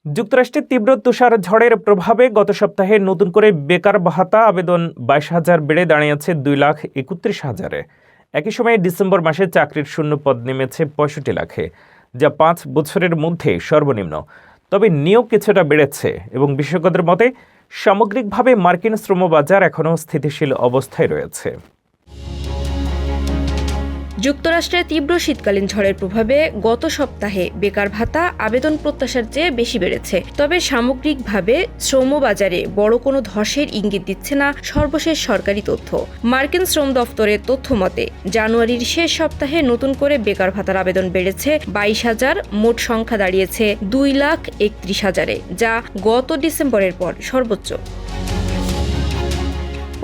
যুক্তরাষ্ট্রের তীব্র তুষার ঝড়ের প্রভাবে গত সপ্তাহে নতুন করে বেকার ভাতা আবেদন 22,000 বেড়ে দাঁড়িয়েছে 2,31,000-এ। একই সময়ে ডিসেম্বর মাসে চাকরির শূন্য পদ নেমেছে 65 লাখে, যা 5 বছরের মধ্যে সর্বনিম্ন। তবে নিয়োগ কিছুটা বেড়েছে এবং বিশেষজ্ঞদের মতে সামগ্রিকভাবে মার্কিন শ্রমবাজার এখনও স্থিতিশীল অবস্থায় রয়েছে। যুক্তরাষ্ট্রের তীব্র শীতকালীন ঝড়ের প্রভাবে গত সপ্তাহে বেকার ভাতা আবেদন প্রত্যাশার চেয়ে বেশি বেড়েছে। তবে সামগ্রিকভাবে শ্রমবাজারে বড় কোনো ধসের ইঙ্গিত দিচ্ছে না সর্বশেষ সরকারি তথ্য। মার্কিন শ্রম দফতরের তথ্য মতে জানুয়ারির শেষ সপ্তাহে নতুন করে বেকার ভাতার আবেদন বেড়েছে 22,000, মোট সংখ্যা দাঁড়িয়েছে 2,31,000-এ, যা গত ডিসেম্বরের পর সর্বোচ্চ।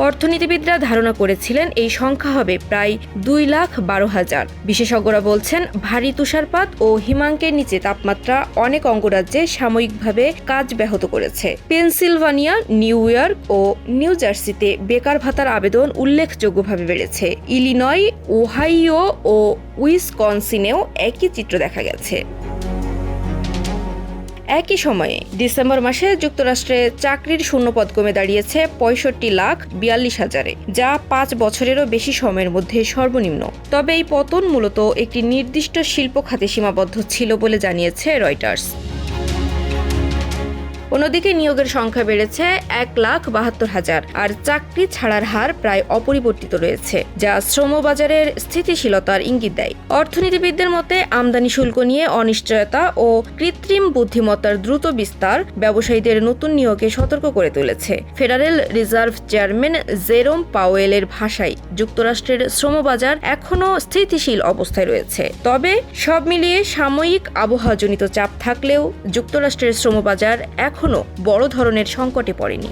অর্থনীতিবিদরা ধারণা করেছিলেন এই সংখ্যা হবে প্রায় 2,12,000। বিশেষজ্ঞরা বলছেন ভারী তুষারপাত ও হিমাঙ্কের নিচে তাপমাত্রা অনেক অঙ্গরাজ্যে সাময়িকভাবে কাজ ব্যাহত করেছে। পেনসিলভানিয়া, নিউ ইয়র্ক ও নিউ জার্সিতে বেকার ভাতার আবেদন উল্লেখযোগ্যভাবে বেড়েছে। ইলিনয়, ওহাইও ও উইসকনসিনেও একই চিত্র দেখা গেছে। একই সময়ে ডিসেম্বর মাসে যুক্তরাষ্ট্রে চাকরির শূন্যপদ কমে দাঁড়িয়েছে 65,42,000-এ, যা 5 বছরেরও বেশি সময়ের মধ্যে সর্বনিম্ন। তবে এই পতন মূলত একটি নির্দিষ্ট শিল্প খাতে সীমাবদ্ধ ছিল বলে জানিয়েছে রয়টার্স। অন্যদিকে নিয়োগের সংখ্যা বেড়েছে 1,72,000, আর চাকরি ছাড়ার হার প্রায় অপরিবর্তিত রয়েছে, যা শ্রমবাজারের স্থিতিশীলতার ইঙ্গিত দেয়। অর্থনীতিবিদদের মতে আমদানি শুল্ক নিয়ে অনিশ্চয়তা ও কৃত্রিম বুদ্ধিমত্তার দ্রুত বিস্তার ব্যবসায়ীদের নতুন নিয়োগে সতর্ক করে তুলেছে। ফেডারেল রিজার্ভ চেয়ারম্যান জেরোম পাওয়েলের ভাষায় যুক্তরাষ্ট্রের শ্রমবাজার এখনও স্থিতিশীল অবস্থায় রয়েছে। তবে সব মিলিয়ে সাময়িক আবহাওয়াজনিত চাপ থাকলেও যুক্তরাষ্ট্রের শ্রমবাজার এখনও বড় ধরনের সংকটে পড়েনি।